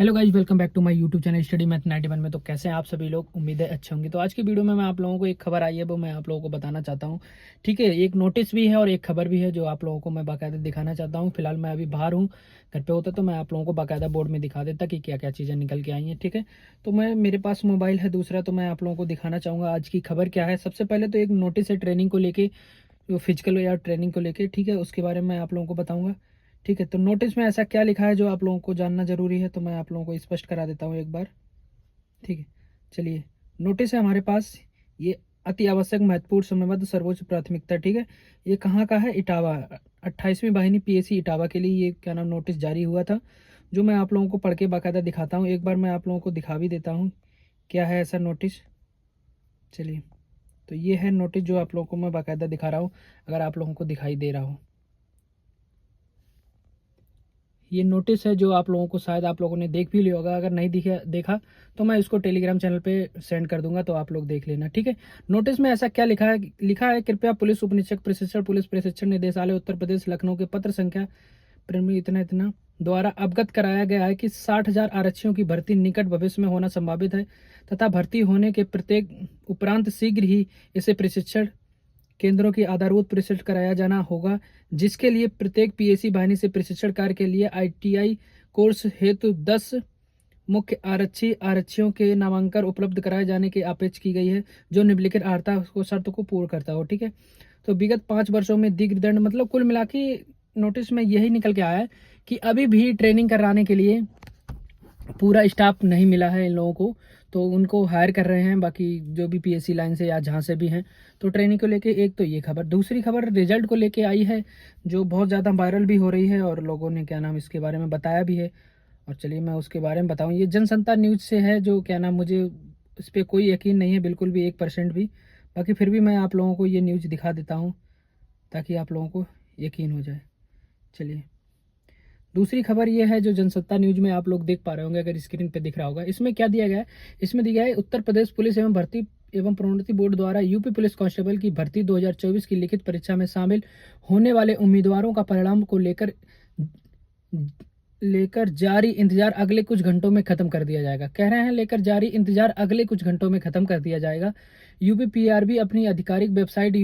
Hello guys, welcome back to my YouTube channel study math 91 में। तो कैसे हैं आप सभी लोग? उम्मीद है अच्छे होंगे। तो आज की वीडियो में मैं आप लोगों को एक खबर आई है वो मैं आप लोगों को बताना चाहता हूं। ठीक है, एक नोटिस भी है और एक खबर भी है जो आप लोगों को मैं बाकायदा दिखाना चाहता हूं। फिलहाल मैं अभी बाहर हूं, घर पे होता तो मैं आप लोगों को बाकायदा बोर्ड में दिखा देता कि क्या क्या चीज़ें निकल के आई हैं। ठीक है, तो मैं मेरे पास मोबाइल है दूसरा, तो मैं आप लोगों को दिखाना चाहूँगा आज की खबर क्या है। सबसे पहले तो एक नोटिस है ट्रेनिंग को लेके, जो फिजिकल या ट्रेनिंग को लेके। ठीक है, उसके बारे में मैं आप लोगों को बताऊँगा। ठीक है, तो नोटिस में ऐसा क्या लिखा है जो आप लोगों को जानना जरूरी है, तो मैं आप लोगों को स्पष्ट करा देता हूँ एक बार। ठीक है, चलिए। नोटिस है हमारे पास, ये अति आवश्यक महत्वपूर्ण समयबद्ध सर्वोच्च प्राथमिकता। ठीक है, ये कहाँ का है? इटावा, 28वीं वाहिनी पीएसी इटावा के लिए ये क्या नाम नोटिस जारी हुआ था, जो मैं आप लोगों को पढ़ के बाकायदा दिखाता हूँ। एक बार मैं आप लोगों को दिखा भी देता हूँ क्या है ऐसा नोटिस। चलिए, तो ये है नोटिस जो आप लोगों को मैं बाकायदा दिखा रहा हूँ, अगर आप लोगों को दिखाई दे रहा हो। ये नोटिस है जो आप लोगों को शायद आप लोगों ने देख भी लिया होगा। अगर नहीं देखा तो मैं इसको टेलीग्राम चैनल पे सेंड कर दूंगा, तो आप लोग देख लेना। ठीक है, नोटिस में ऐसा क्या लिखा है, कृपया पुलिस उप निरीक्षक प्रशिक्षण पुलिस प्रशिक्षण निदेशालय उत्तर प्रदेश लखनऊ के पत्र संख्या इतना इतना द्वारा अवगत कराया गया है कि 60,000 आरक्षियों की भर्ती निकट भविष्य में होना संभावित है तथा भर्ती होने के प्रत्येक उपरांत शीघ्र ही इसे प्रशिक्षण केंद्रों की आधारभूत प्रशिक्षण कराया जाना होगा, जिसके लिए प्रत्येक पीएसी वाहिनी से प्रशिक्षण कार्य के लिए आईटीआई कोर्स हेतु 10 मुख्य आरक्षियों के नामांकन उपलब्ध कराए जाने की अपेक्षा की गई है, जो निम्नलिखित अर्हता को शर्त को पूर्ण करता हो। ठीक है, तो विगत 5 वर्षों में दिग्दंड, मतलब कुल मिला के नोटिस में यही निकल के आया है कि अभी भी ट्रेनिंग कराने के लिए पूरा स्टाफ नहीं मिला है इन लोगों को, तो उनको हायर कर रहे हैं, बाकी जो भी पीएससी लाइन से या जहाँ से भी हैं। तो ट्रेनिंग को लेके एक तो ये खबर, दूसरी खबर रिजल्ट को लेके आई है, जो बहुत ज़्यादा वायरल भी हो रही है और लोगों ने क्या नाम इसके बारे में बताया भी है। और चलिए मैं उसके बारे में बताऊँ। ये जनसंता न्यूज़ से है, जो क्या नाम, मुझे इस पर कोई यकीन नहीं है बिल्कुल भी, 1% भी। बाकी फिर भी मैं आप लोगों को ये न्यूज़ दिखा देता हूँ ताकि आप लोगों को यकीन हो जाए। चलिए, दूसरी खबर ये है जो जनसत्ता न्यूज में आप लोग देख पा रहे होंगे, अगर स्क्रीन पे दिख रहा होगा। इसमें क्या दिया गया है? इसमें दिया है उत्तर प्रदेश पुलिस एवं भर्ती एवं प्रोन्नति बोर्ड द्वारा यूपी पुलिस कांस्टेबल की भर्ती 2024 की लिखित परीक्षा में शामिल होने वाले उम्मीदवारों का परिणाम को लेकर जारी इंतजार अगले कुछ घंटों में खत्म कर दिया जाएगा। कह रहे हैं लेकर जारी इंतजार अगले कुछ घंटों में खत्म कर दिया जाएगा। यूपीपीआरबी अपनी आधिकारिक वेबसाइट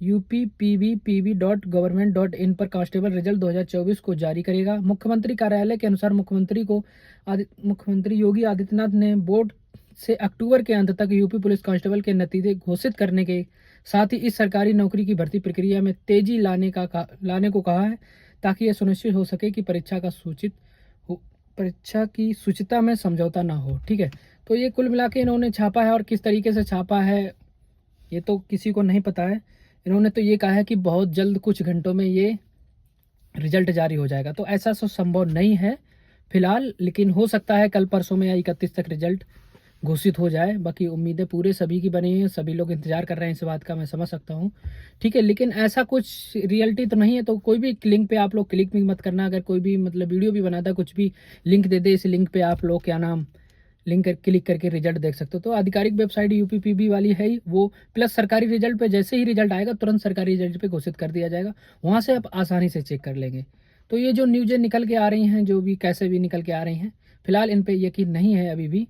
UPPVBP.gov.in पर कांस्टेबल रिजल्ट 2024 को जारी करेगा। मुख्यमंत्री कार्यालय के अनुसार मुख्यमंत्री योगी आदित्यनाथ ने बोर्ड से अक्टूबर के अंत तक यूपी पुलिस कांस्टेबल के नतीजे घोषित करने के साथ ही इस सरकारी नौकरी की भर्ती प्रक्रिया में तेजी लाने को कहा है, ताकि यह सुनिश्चित हो सके कि परीक्षा की शुचिता में समझौता ना हो। ठीक है, तो ये कुल मिला के इन्होंने छापा है, और किस तरीके से छापा है ये तो किसी को नहीं पता है। इन्होंने तो ये कहा है कि बहुत जल्द कुछ घंटों में ये रिजल्ट जारी हो जाएगा, तो ऐसा तो संभव नहीं है फिलहाल, लेकिन हो सकता है कल परसों में या 31 तक रिजल्ट घोषित हो जाए। बाकी उम्मीदें पूरे सभी की बनी हैं, सभी लोग इंतजार कर रहे हैं इस बात का, मैं समझ सकता हूँ। ठीक है, लेकिन ऐसा कुछ रियलिटी तो नहीं है, तो कोई भी लिंक पे आप लोग क्लिक भी मत करना। अगर कोई भी मतलब वीडियो भी बनाता, कुछ भी लिंक दे दे, इस लिंक पे आप लोग क्या नाम लिंक क्लिक करके रिजल्ट देख सकते हो। तो आधिकारिक वेबसाइट यूपीपीबी वाली है वो, प्लस सरकारी रिजल्ट पे जैसे ही रिजल्ट आएगा तुरंत सरकारी रिजल्ट पे घोषित कर दिया जाएगा, वहां से आप आसानी से चेक कर लेंगे। तो ये जो न्यूज़ें निकल के आ रही हैं, जो भी कैसे भी निकल के आ रही हैं, फिलहाल इन पे यकीन नहीं है अभी भी।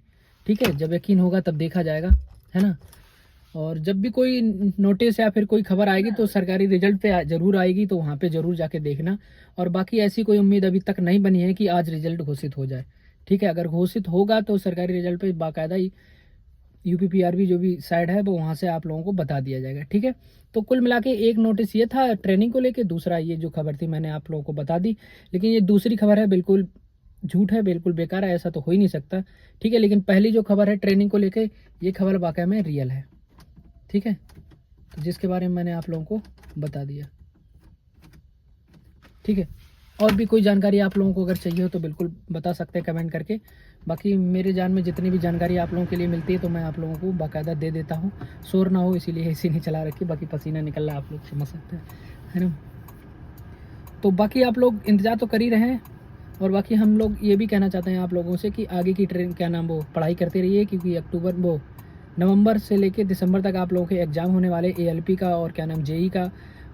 ठीक है, जब यकीन होगा तब देखा जाएगा, है ना। और जब भी कोई नोटिस या फिर कोई खबर आएगी तो सरकारी रिजल्ट पे जरूर आएगी, तो वहाँ पे जरूर जाके देखना। और बाकी ऐसी कोई उम्मीद अभी तक नहीं बनी है कि आज रिजल्ट घोषित हो जाए। ठीक है, अगर घोषित होगा तो सरकारी रिजल्ट पे बाकायदा ही यूपीपीआरबी जो भी साइड है वो वहाँ से आप लोगों को बता दिया जाएगा। ठीक है, तो कुल मिला के एक नोटिस ये था ट्रेनिंग को लेके, दूसरा ये जो खबर थी मैंने आप लोगों को बता दी। लेकिन ये दूसरी खबर है बिल्कुल झूठ है, बिल्कुल बेकार है, ऐसा तो हो ही नहीं सकता। ठीक है, लेकिन पहली जो खबर है ट्रेनिंग को लेके, ये खबर वाकई में रियल है। ठीक है, तो जिसके बारे में मैंने आप लोगों को बता दिया। ठीक है, और भी कोई जानकारी आप लोगों को अगर चाहिए हो तो बिल्कुल बता सकते हैं कमेंट करके। बाकी मेरे जान में जितनी भी जानकारी आप लोगों के लिए मिलती है तो मैं आप लोगों को बाकायदा दे देता हूँ। शोर ना हो इसीलिए एसी नहीं चला रखी, बाकी पसीना निकल रहा है, आप लोग समझ सकते हैं, है ना। तो बाकी आप लोग इंतज़ार तो कर ही रहे हैं, और बाकी हम लोग ये भी कहना चाहते हैं आप लोगों से कि आगे की ट्रेन क्या नाम वो पढ़ाई करते रहिए, क्योंकि नवंबर से लेकर दिसंबर तक आप लोगों के एग्ज़ाम होने वाले ALP का और क्या नाम JEE का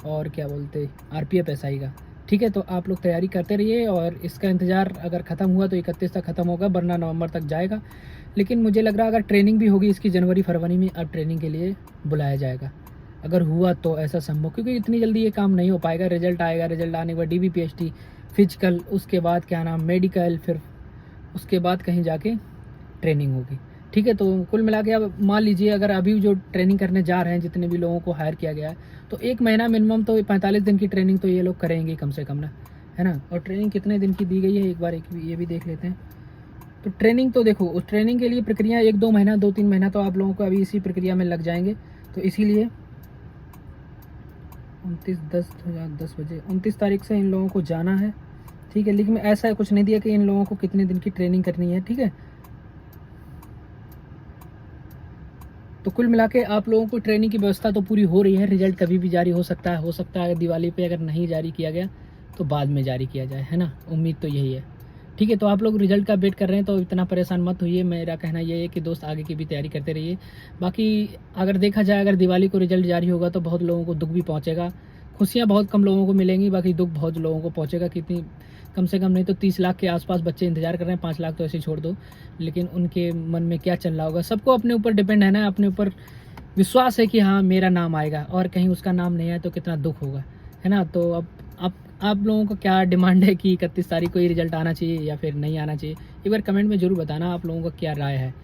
और क्या बोलते RPF SI का। ठीक है, तो आप लोग तैयारी करते रहिए और इसका इंतज़ार अगर ख़त्म हुआ तो 31 तक ख़त्म होगा, वरना नवंबर तक जाएगा। लेकिन मुझे लग रहा है अगर ट्रेनिंग भी होगी इसकी जनवरी फरवरी में, अब ट्रेनिंग के लिए बुलाया जाएगा अगर हुआ तो ऐसा संभव, क्योंकि इतनी जल्दी ये काम नहीं हो पाएगा। रिजल्ट आएगा, रिजल्ट आने के बाद DBPST फिजिकल, उसके बाद क्या नाम मेडिकल, फिर उसके बाद कहीं जाके ट्रेनिंग होगी। ठीक है, तो कुल मिला के अब मान लीजिए अगर अभी जो ट्रेनिंग करने जा रहे हैं जितने भी लोगों को हायर किया गया है, तो 1 महीना मिनिमम तो 45 दिन की ट्रेनिंग तो ये लोग करेंगे कम से कम ना, है ना। और ट्रेनिंग कितने दिन की दी गई है एक बार ये भी देख लेते हैं। तो ट्रेनिंग तो देखो, उस ट्रेनिंग के लिए प्रक्रिया 1-2 महीना 2-3 महीना तो आप लोगों को अभी इसी प्रक्रिया में लग जाएंगे। तो इसीलिए 29 बजे 29 तारीख से इन लोगों को जाना है। ठीक है, लेकिन ऐसा कुछ नहीं दिया कि इन लोगों को कितने दिन की ट्रेनिंग करनी है। ठीक है, तो कुल मिला के आप लोगों को ट्रेनिंग की व्यवस्था तो पूरी हो रही है। रिजल्ट कभी भी जारी हो सकता है दिवाली पे अगर नहीं जारी किया गया तो बाद में जारी किया जाए, है ना। उम्मीद तो यही है। ठीक है, तो आप लोग रिजल्ट का वेट कर रहे हैं तो इतना परेशान मत होइए। मेरा कहना ये है कि दोस्त आगे की भी तैयारी करते रहिए। बाकी अगर देखा जाए अगर दिवाली को रिजल्ट जारी होगा तो बहुत लोगों को दुख भी पहुँचेगा, खुशियाँ बहुत कम लोगों को मिलेंगी, बाकी दुख बहुत लोगों को पहुँचेगा। कितनी कम से कम नहीं तो 30 लाख के आसपास बच्चे इंतजार कर रहे हैं, 5 लाख तो ऐसे ही छोड़ दो। लेकिन उनके मन में क्या चल रहा होगा, सबको अपने ऊपर डिपेंड है ना, अपने ऊपर विश्वास है कि हाँ मेरा नाम आएगा, और कहीं उसका नाम नहीं आए तो कितना दुख होगा, है ना। तो अब आप लोगों को क्या डिमांड है कि 31 तारीख को ही रिजल्ट आना चाहिए या फिर नहीं आना चाहिए, एक बार कमेंट में ज़रूर बताना आप लोगों का क्या राय है।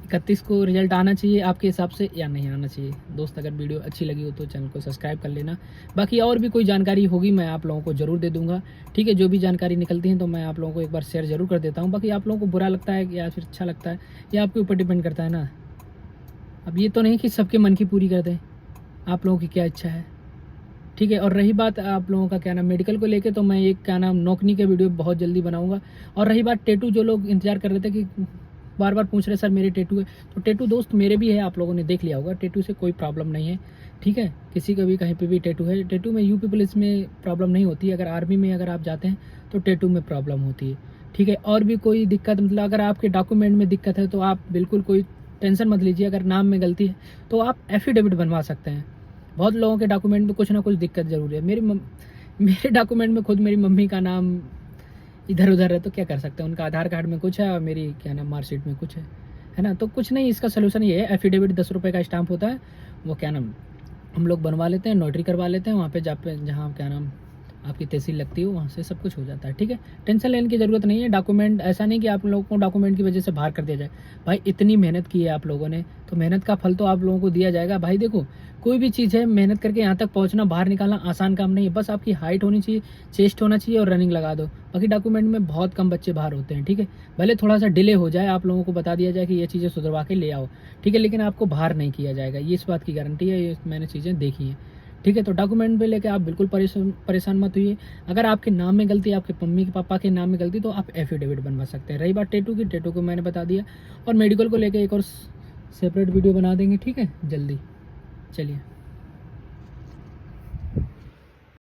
31 को रिजल्ट आना चाहिए आपके हिसाब से या नहीं आना चाहिए। दोस्त अगर वीडियो अच्छी लगी हो तो चैनल को सब्सक्राइब कर लेना। बाकी और भी कोई जानकारी होगी मैं आप लोगों को ज़रूर दे दूंगा। ठीक है, जो भी जानकारी निकलती है तो मैं आप लोगों को एक बार शेयर ज़रूर कर देता हूँ। बाकी आप लोगों को बुरा लगता है या फिर अच्छा लगता है, ये आपके ऊपर डिपेंड करता है ना। अब ये तो नहीं कि सबके मन की पूरी कर दें, आप लोगों की क्या इच्छा है। ठीक है, और रही बात आप लोगों का क्या नाम मेडिकल को लेके, तो मैं एक क्या नाम नौकरी के वीडियो बहुत जल्दी बनाऊंगा। और रही बात टेटू, जो लोग इंतजार कर रहे थे कि बार बार पूछ रहे सर मेरे टेटू है, तो टेटू दोस्त मेरे भी है, आप लोगों ने देख लिया होगा, टेटू से कोई प्रॉब्लम नहीं है। ठीक है, किसी का भी कहीं पे भी टेटू है, टेटू में यूपी पुलिस में प्रॉब्लम नहीं होती, अगर आर्मी में अगर आप जाते हैं तो टेटू में प्रॉब्लम होती है। ठीक है, और भी कोई दिक्कत मतलब अगर आपके डॉक्यूमेंट में दिक्कत है तो आप बिल्कुल कोई टेंशन मत लीजिए। अगर नाम में गलती है तो आप एफिडेविट बनवा सकते हैं। बहुत लोगों के डॉक्यूमेंट में कुछ ना कुछ दिक्कत जरूर है। मेरे डॉक्यूमेंट में खुद मेरी मम्मी का नाम इधर उधर है तो क्या कर सकते हैं, उनका आधार कार्ड में कुछ है और मेरी क्या नाम मार्कशीट में कुछ है ना। तो कुछ नहीं, इसका सोल्यूशन ये है, एफिडेविट 10 रुपये का स्टाम्प होता है, वो क्या नाम हम लोग बनवा लेते हैं, नोटरी करवा लेते हैं वहाँ पे जहाँ क्या नाम आपकी तहसील लगती है वहाँ से सब कुछ हो जाता है। ठीक है, टेंशन लेने की ज़रूरत नहीं है। डॉक्यूमेंट ऐसा नहीं कि आप लोगों को डॉक्यूमेंट की वजह से बाहर कर दिया जाए। भाई इतनी मेहनत की है आप लोगों ने, तो मेहनत का फल तो आप लोगों को दिया जाएगा। भाई देखो, कोई भी चीज़ है मेहनत करके यहाँ तक पहुँचना, बाहर निकालना आसान काम नहीं है। बस आपकी हाइट होनी चाहिए, चेस्ट होना चाहिए और रनिंग लगा दो। बाकी डॉक्यूमेंट में बहुत कम बच्चे बाहर होते हैं। ठीक है, भले थोड़ा सा डिले हो जाए, आप लोगों को बता दिया जाए कि ये चीज़ें सुधरवा के ले आओ। ठीक है, लेकिन आपको बाहर नहीं किया जाएगा, ये इस बात की गारंटी है, ये मैंने चीज़ें देखी हैं। ठीक है, तो डॉक्यूमेंट पे लेके आप बिल्कुल परेशान मत हुइए। अगर आपके नाम में गलती है, आपके मम्मी के पापा के नाम में गलती, तो आप एफिडेविट बनवा सकते हैं। रही बात टेटू की, टेटू को मैंने बता दिया, और मेडिकल को लेके एक और सेपरेट वीडियो बना देंगे। ठीक है, जल्दी। चलिए।